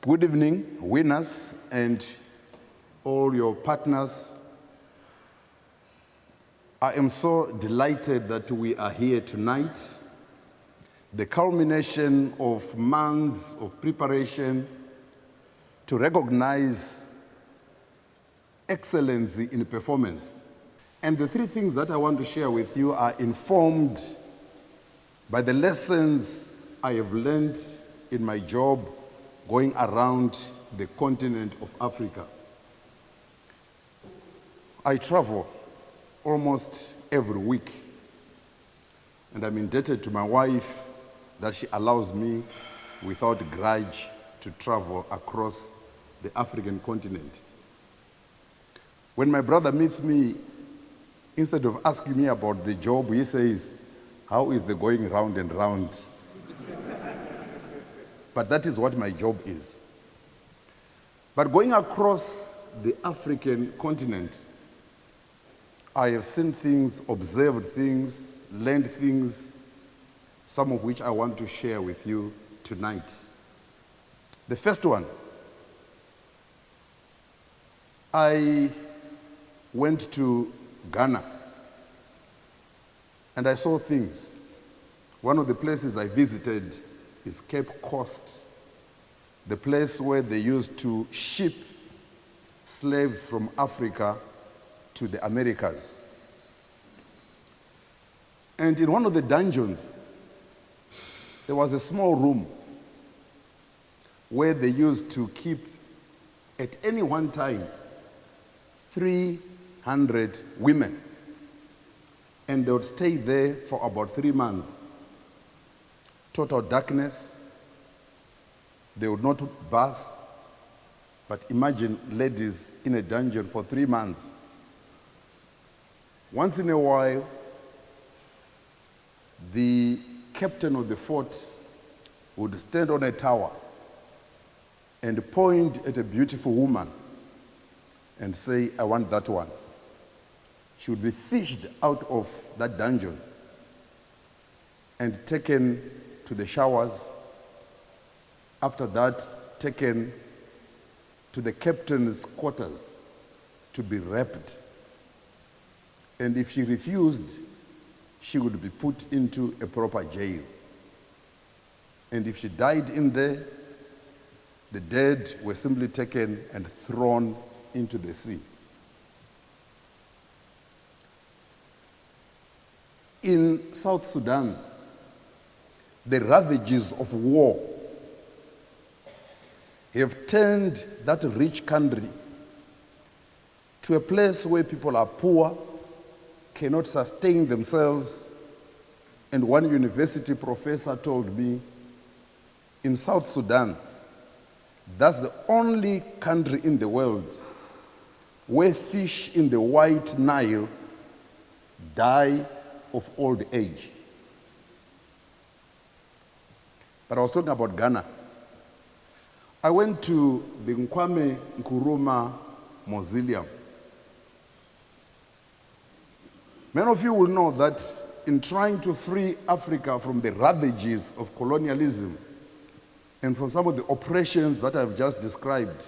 Good evening, winners and all your partners. I am so delighted that we are here tonight. The culmination of months of preparation to recognize excellence in performance. And the three things that I want to share with you are informed by the lessons I have learned in my job going around the continent of Africa. I travel almost every week, and I'm indebted to my wife that she allows me without grudge to travel across the African continent. When my brother meets me, instead of asking me about the job, he says, "How is the going round and round?" But that is what my job is. But going across the African continent, I have seen things, observed things, learned things, some of which I want to share with you tonight. The first one, I went to Ghana and I saw things. One of the places I visited is Cape Coast, the place where they used to ship slaves from Africa to the Americas. And in one of the dungeons, there was a small room where they used to keep, at any one time, 300 women. And they would stay there for about 3 months. Total darkness. They would not bath. But imagine ladies in a dungeon for 3 months. Once in a while, the captain of the fort would stand on a tower and point at a beautiful woman and say, "I want that one." She would be fished out of that dungeon and taken to the showers. After that, taken to the captain's quarters to be raped. And if she refused, she would be put into a proper jail. And if she died in there, the dead were simply taken and thrown into the sea. In South Sudan, the ravages of war have turned that rich country to a place where people are poor, cannot sustain themselves. And one university professor told me, in South Sudan, that's the only country in the world where fish in the White Nile die of old age. But I was talking about Ghana. I went to the Kwame Nkrumah Mausoleum. Many of you will know that in trying to free Africa from the ravages of colonialism and from some of the oppressions that I've just described,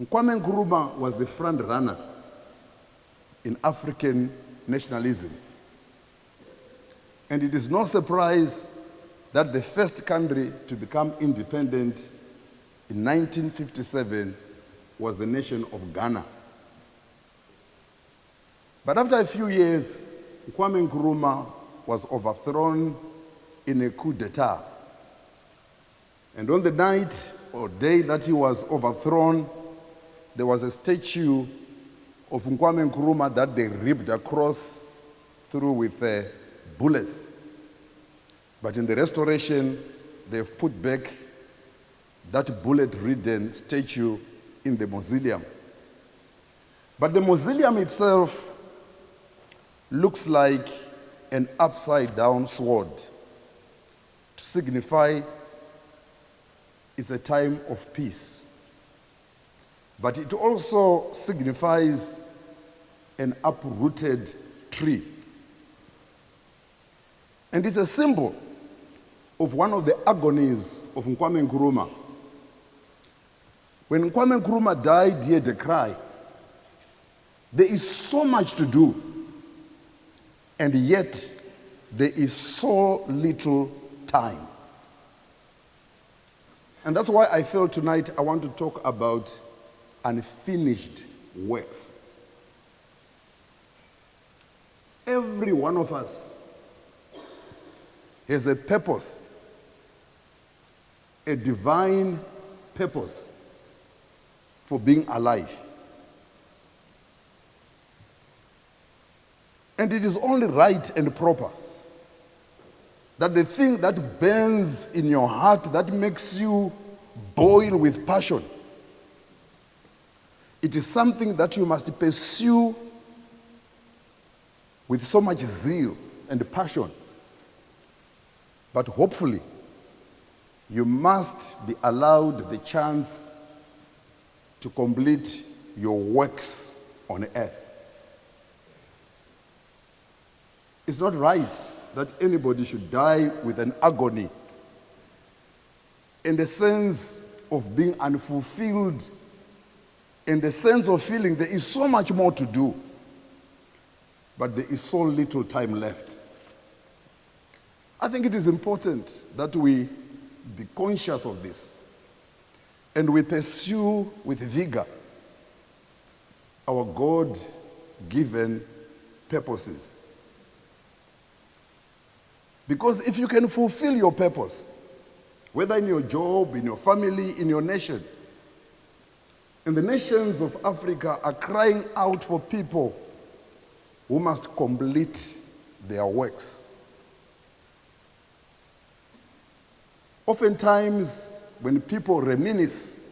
Kwame Nkrumah was the front runner in African nationalism. And it is no surprise that the first country to become independent in 1957 was the nation of Ghana. But after a few years, Kwame Nkrumah was overthrown in a coup d'etat. And on the night or day that he was overthrown, there was a statue of Kwame Nkrumah that they ripped across through with bullets. But in the restoration, they've put back that bullet-ridden statue in the mausoleum. But the mausoleum itself looks like an upside-down sword to signify it's a time of peace. But it also signifies an uprooted tree. And it's a symbol of one of the agonies of Kwame Nkrumah, When Kwame Nkrumah died, he had a cry. There is so much to do, and yet there is so little time. And that's why I felt tonight I want to talk about unfinished works. Every one of us has a purpose, a divine purpose for being alive. And it is only right and proper that the thing that burns in your heart, that makes you boil with passion, it is something that you must pursue with so much zeal and passion. But hopefully, you must be allowed the chance to complete your works on earth. It's not right that anybody should die with an agony in the sense of being unfulfilled, in the sense of feeling there is so much more to do, but there is so little time left. I think it is important that we be conscious of this and we pursue with vigor our God-given purposes. Because if you can fulfill your purpose, whether in your job, in your family, in your nation, and the nations of Africa are crying out for people who must complete their works. Oftentimes, when people reminisce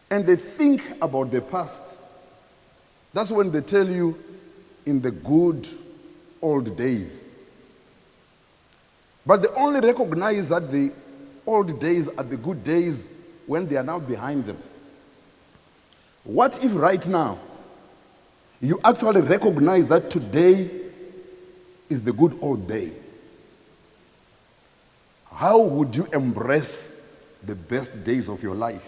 and they think about the past, that's when they tell you, in the good old days. But they only recognize that the old days are the good days when they are now behind them. What if right now you actually recognize that today is the good old day? How would you embrace the best days of your life?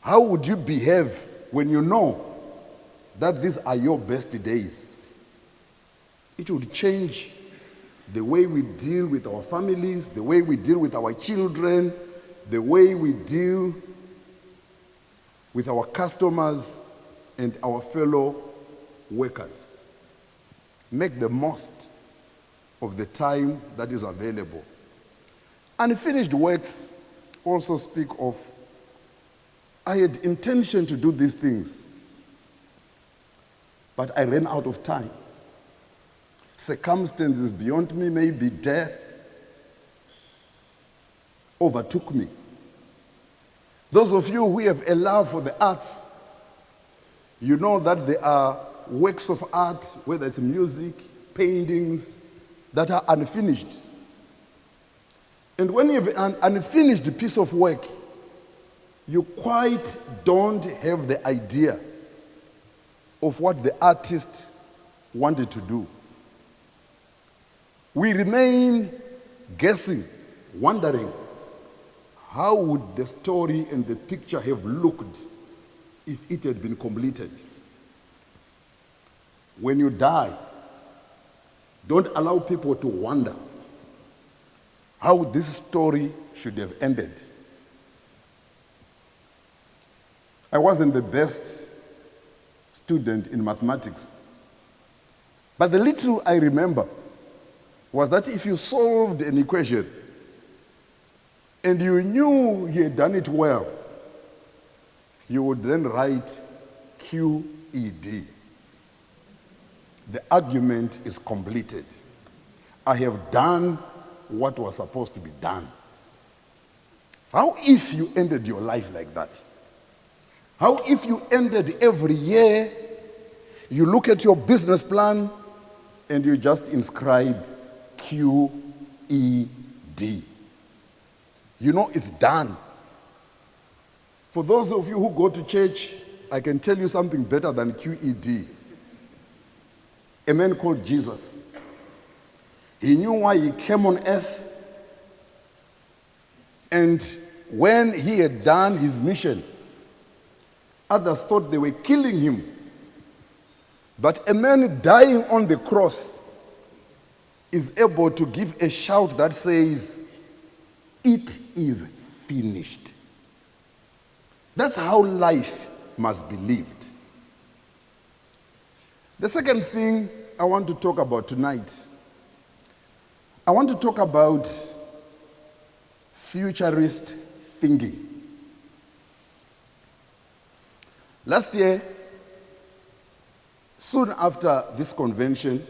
How would you behave when you know that these are your best days? It would change the way we deal with our families, the way we deal with our children, the way we deal with our customers and our fellow workers. Make the most of the time that is available. Unfinished works also speak of, I had intention to do these things, but I ran out of time. Circumstances beyond me, maybe death, overtook me. Those of you who have a love for the arts, you know that there are works of art, whether it's music, paintings, that are unfinished. And when you have an unfinished piece of work, you quite don't have the idea of what the artist wanted to do. We remain guessing, wondering, how would the story and the picture have looked if it had been completed? When you die, don't allow people to wonder how this story should have ended. I wasn't the best student in mathematics, but the little I remember was that if you solved an equation and you knew you had done it well, you would then write QED. The argument is completed. I have done what was supposed to be done. How if you ended your life like that? How if you ended every year, you look at your business plan and you just inscribe QED? You know it's done. For those of you who go to church, I can tell you something better than QED. A man called Jesus. He knew why he came on earth, and when he had done his mission, others thought they were killing him. But a man dying on the cross is able to give a shout that says, "It is finished." That's how life must be lived. The second thing I want to talk about tonight, I want to talk about futurist thinking. Last year, soon after this convention,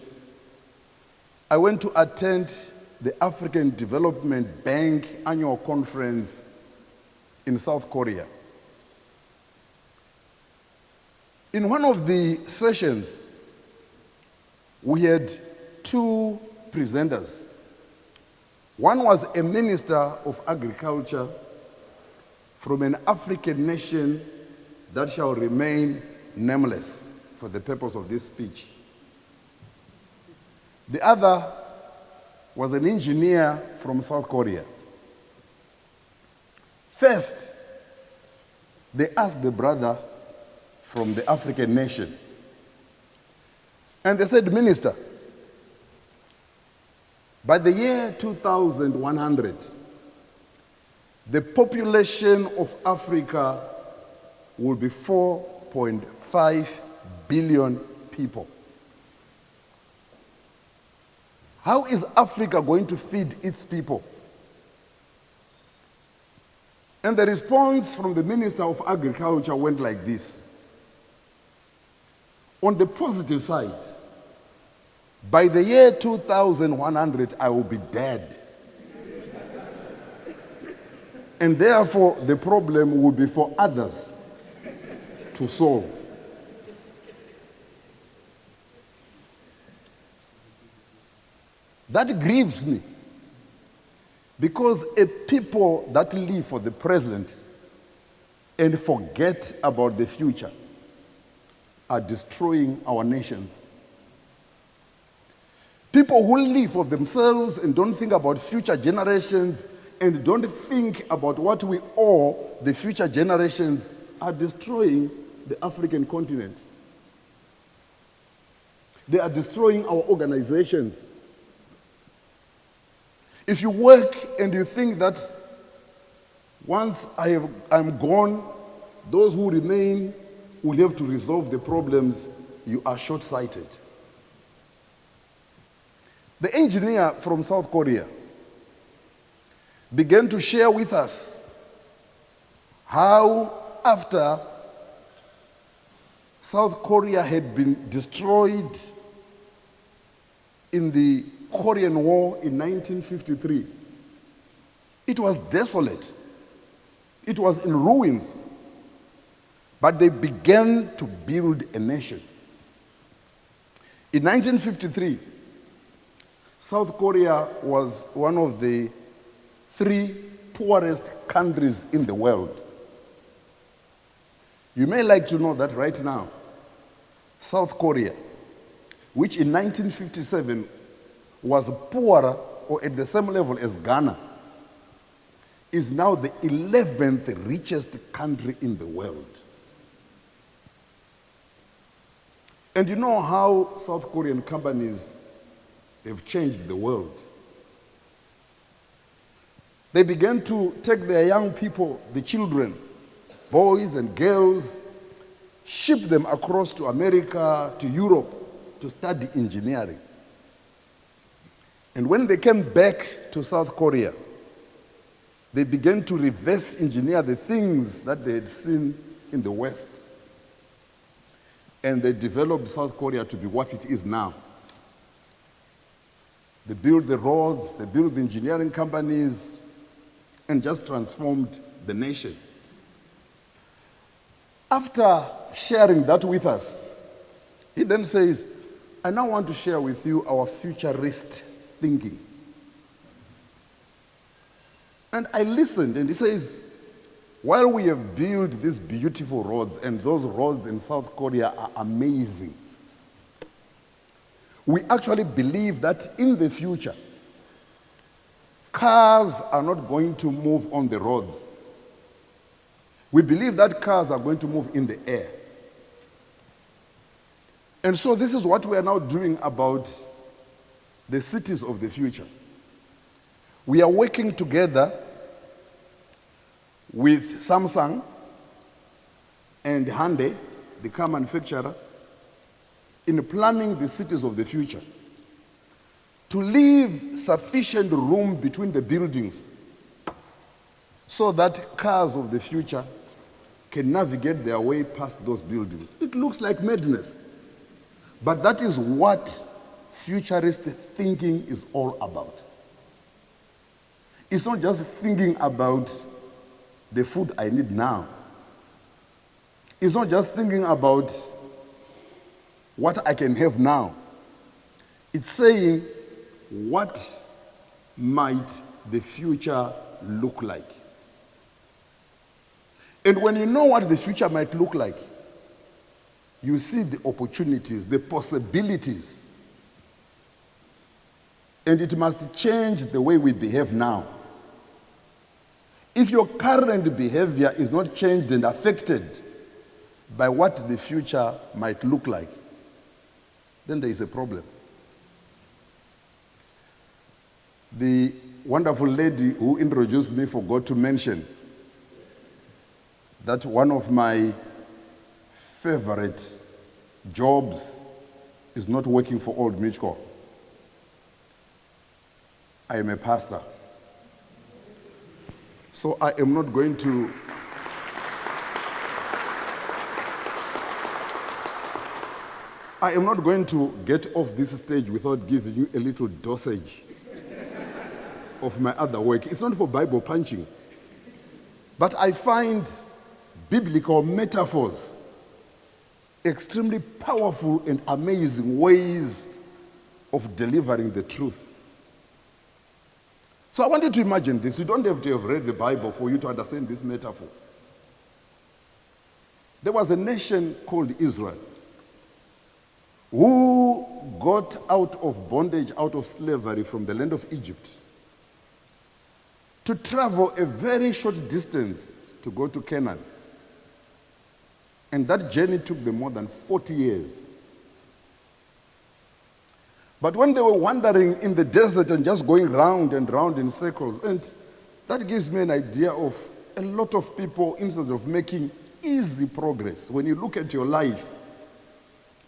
I went to attend the African Development Bank annual conference in South Korea. In one of the sessions, we had two presenters. One was a minister of agriculture from an African nation that shall remain nameless for the purpose of this speech. The other was an engineer from South Korea. First, they asked the brother from the African nation, and they said, "Minister, by the year 2100, the population of Africa will be 4.5 billion people. How is Africa going to feed its people?" And the response from the Minister of Agriculture went like this: on the positive side, by the year 2100, I will be dead. And therefore, the problem will be for others to solve. That grieves me, because a people that live for the present and forget about the future are destroying our nations. People who live for themselves and don't think about future generations and don't think about what we owe the future generations are destroying the African continent. They are destroying our organizations. If you work and you think that once I'm gone, those who remain will have to resolve the problems, you are short-sighted. The engineer from South Korea began to share with us how, after South Korea had been destroyed in the Korean War in 1953, it was desolate. It was in ruins. But they began to build a nation. In 1953, South Korea was one of the 3 poorest countries in the world. You may like to know that right now, South Korea, which in 1957 was poorer or at the same level as Ghana, is now the 11th richest country in the world. And you know how South Korean companies have changed the world. They began to take their young people, the children, boys and girls, ship them across to America, to Europe, to study engineering. And when they came back to South Korea, they began to reverse engineer the things that they had seen in the West. And they developed South Korea to be what it is now. They built the roads, they built the engineering companies, and just transformed the nation. After sharing that with us, he then says, "I now want to share with you our futurist thinking." And I listened, and he says, "While we have built these beautiful roads, and those roads in South Korea are amazing, we actually believe that in the future, cars are not going to move on the roads. We believe that cars are going to move in the air. And so this is what we are now doing about the cities of the future. We are working together with Samsung and Hyundai, the car manufacturer, in planning the cities of the future to leave sufficient room between the buildings so that cars of the future can navigate their way past those buildings. It looks like madness, but that is what futurist thinking is all about. It's not just thinking about the food I need now. It's not just thinking about what I can have now. It's saying, what might the future look like? And when you know what the future might look like, you see the opportunities, the possibilities. And it must change the way we behave now. If your current behavior is not changed and affected by what the future might look like, then there is a problem. The wonderful lady who introduced me forgot to mention that one of my favorite jobs is not working for Old Mitchell. I am a pastor. So I am not going to get off this stage without giving you a little dosage of my other work. It's not for Bible punching. But I find biblical metaphors extremely powerful and amazing ways of delivering the truth. So I want you to imagine this. You don't have to have read the Bible for you to understand this metaphor. There was a nation called Israel who got out of bondage, out of slavery from the land of Egypt to travel a very short distance to go to Canaan. And that journey took them more than 40 years. But when they were wandering in the desert and just going round and round in circles, and that gives me an idea of a lot of people, instead of making easy progress, when you look at your life,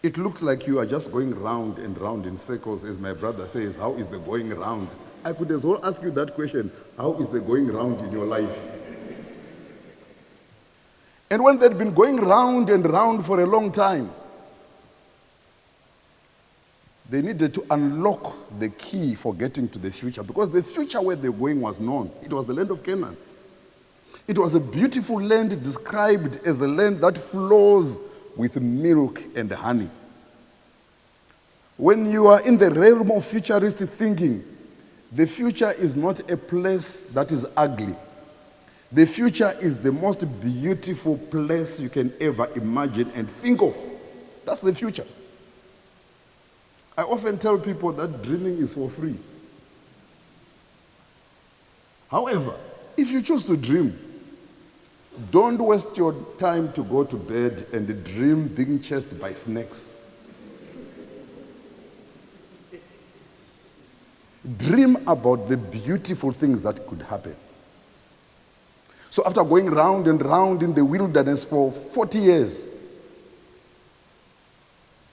it looks like you are just going round and round in circles. As my brother says, how is the going round? I could as well ask you that question, how is the going round in your life? And when they'd been going round and round for a long time, they needed to unlock the key for getting to the future, because the future where they were going was known. It was the land of Canaan. It was a beautiful land described as a land that flows with milk and honey. When you are in the realm of futuristic thinking, the future is not a place that is ugly. The future is the most beautiful place you can ever imagine and think of. That's the future. I often tell people that dreaming is for free. However, if you choose to dream, don't waste your time to go to bed and dream being chased by snakes. Dream about the beautiful things that could happen. So after going round and round in the wilderness for 40 years,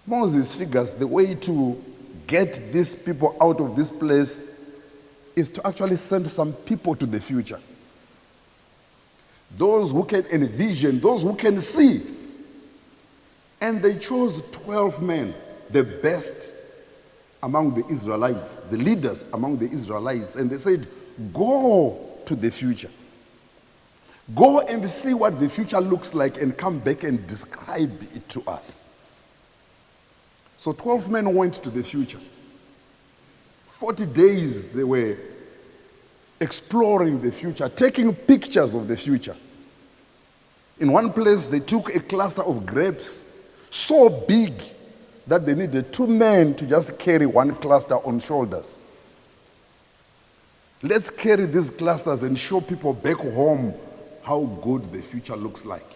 Moses figures the way to get these people out of this place is to actually send some people to the future. Those who can envision, those who can see. And they chose 12 men, the best among the Israelites, the leaders among the Israelites, and they said, go to the future. Go and see what the future looks like and come back and describe it to us. So 12 men went to the future. 40 days they were exploring the future, taking pictures of the future. In one place, they took a cluster of grapes so big that they needed 2 men to just carry one cluster on shoulders. Let's carry these clusters and show people back home how good the future looks like.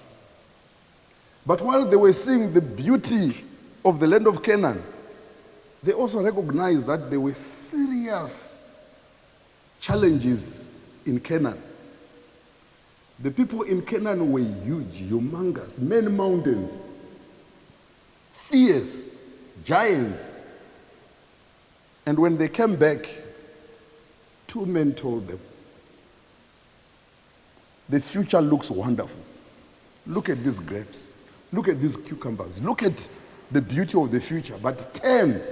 But while they were seeing the beauty of the land of Canaan, they also recognized that there were serious challenges in Canaan. The people in Canaan were huge, humongous, many mountains, fierce, giants. And when they came back, two men told them, the future looks wonderful. Look at these grapes. Look at these cucumbers. Look at the beauty of the future. But 10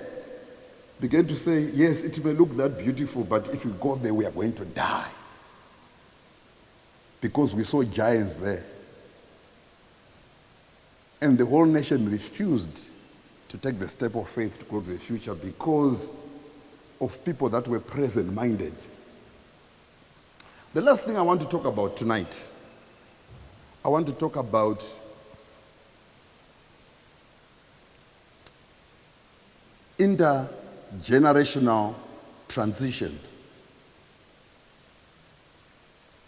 began to say, yes, it may look that beautiful, but if we go there, we are going to die. Because we saw giants there. And the whole nation refused to take the step of faith to go to the future because of people that were present-minded. The last thing I want to talk about tonight, I want to talk about intergenerational transitions.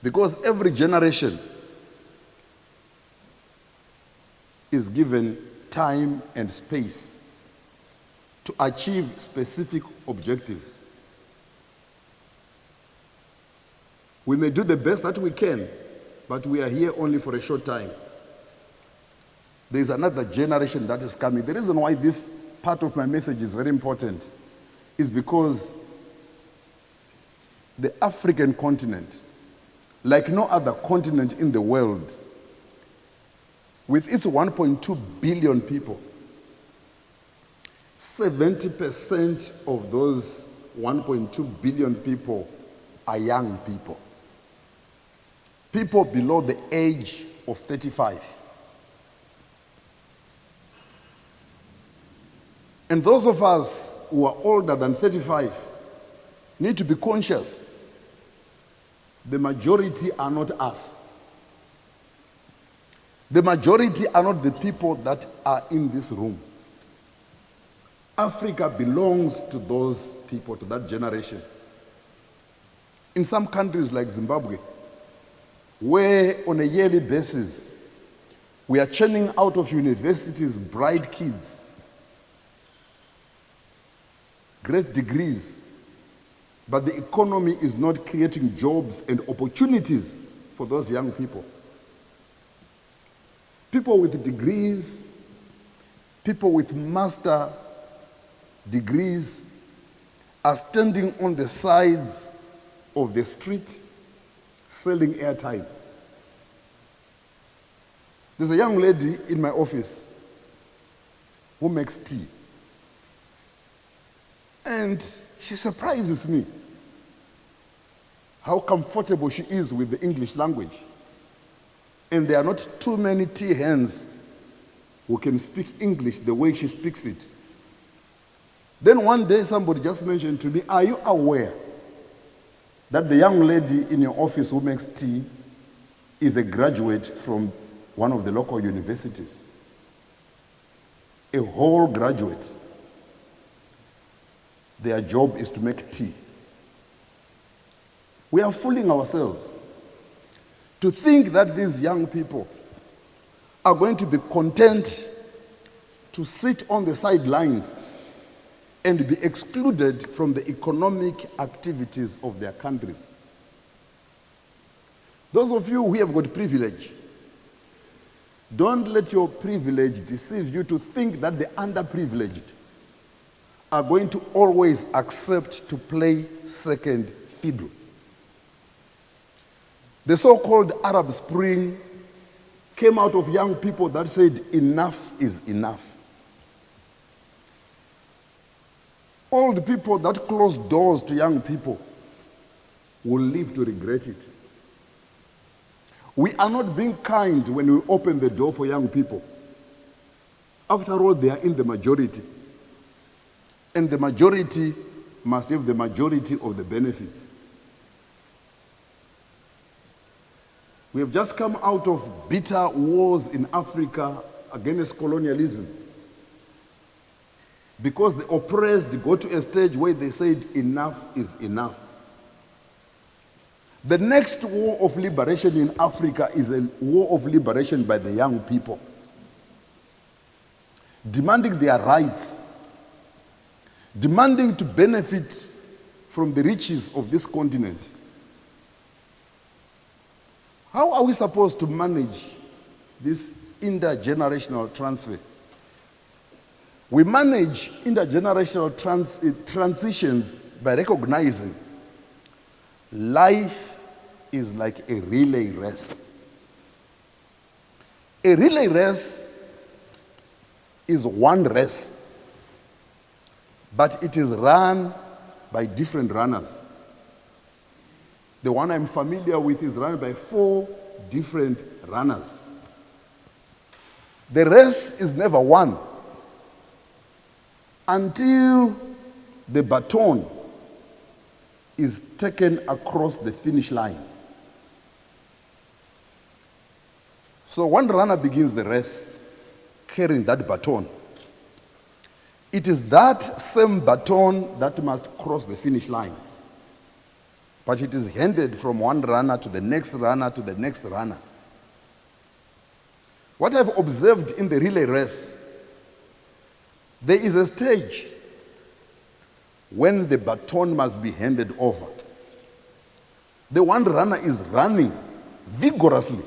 Because every generation is given time and space to achieve specific objectives. We may do the best that we can, but we are here only for a short time. There is another generation that is coming. The reason why this part of my message is very important is because the African continent, like no other continent in the world, with its 1.2 billion people, 70% of those 1.2 billion people are young people. People below the age of 35. And those of us who are older than 35 need to be conscious. The majority are not us. The majority are not the people that are in this room. Africa belongs to those people, to that generation. In some countries like Zimbabwe, where on a yearly basis, we are churning out of universities bright kids, great degrees, but the economy is not creating jobs and opportunities for those young people. People with degrees, people with master degrees are standing on the sides of the street selling airtime. There's a young lady in my office who makes tea. And she surprises me how comfortable she is with the English language. And there are not too many tea hands who can speak English the way she speaks it. Then one day somebody just mentioned to me, are you aware that the young lady in your office who makes tea is a graduate from one of the local universities? A whole graduate. Their job is to make tea. We are fooling ourselves to think that these young people are going to be content to sit on the sidelines and be excluded from the economic activities of their countries. Those of you who have got privilege, don't let your privilege deceive you to think that the underprivileged are going to always accept to play second fiddle. The so-called Arab Spring came out of young people that said, enough is enough. All the people that close doors to young people will live to regret it. We are not being kind when we open the door for young people. After all, they are in the majority. And the majority must have the majority of the benefits. We have just come out of bitter wars in Africa against colonialism. Because the oppressed got to a stage where they said enough is enough. The next war of liberation in Africa is a war of liberation by the young people, demanding their rights, demanding to benefit from the riches of this continent. How are we supposed to manage this intergenerational transfer? We manage intergenerational transitions by recognizing life is like a relay race. A relay race is one race, but it is run by different runners. The one I'm familiar with is run by 4 different runners. The race is never won until the baton is taken across the finish line. So one runner begins the race carrying that baton. It is that same baton that must cross the finish line. But it is handed from one runner to the next runner to the next runner. What I've observed in the relay race, there is a stage when the baton must be handed over. The one runner is running vigorously.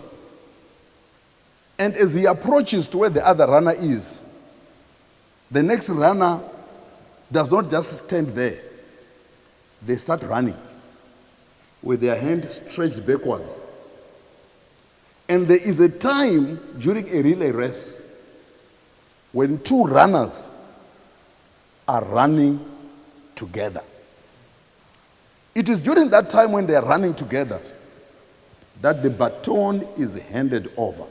And as he approaches to where the other runner is, the next runner does not just stand there. They start running with their hand stretched backwards. And there is a time during a relay race when 2 runners are running together. It is during that time when they are running together that the baton is handed over.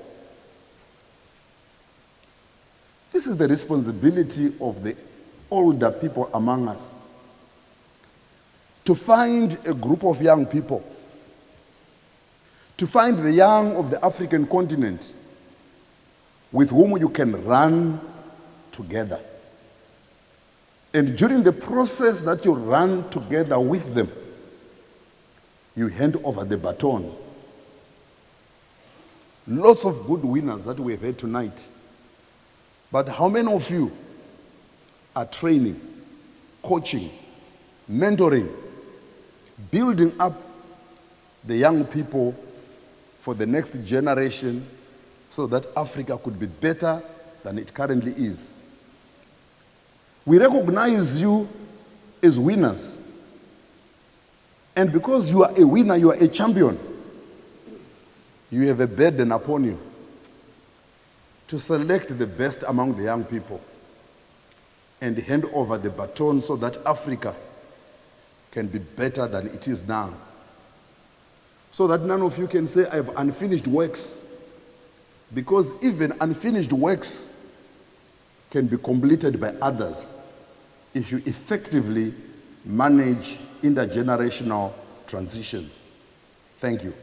This is the responsibility of the older people among us, to find a group of young people, to find the young of the African continent with whom you can run together. And during the process that you run together with them, you hand over the baton. Lots of good winners that we have had tonight. But how many of you are training, coaching, mentoring, building up the young people for the next generation so that Africa could be better than it currently is? We recognize you as winners. And because you are a winner, you are a champion, you have a burden upon you to select the best among the young people and hand over the baton so that Africa can be better than it is now. So that none of you can say, I have unfinished works. Because even unfinished works can be completed by others if you effectively manage intergenerational transitions. Thank you.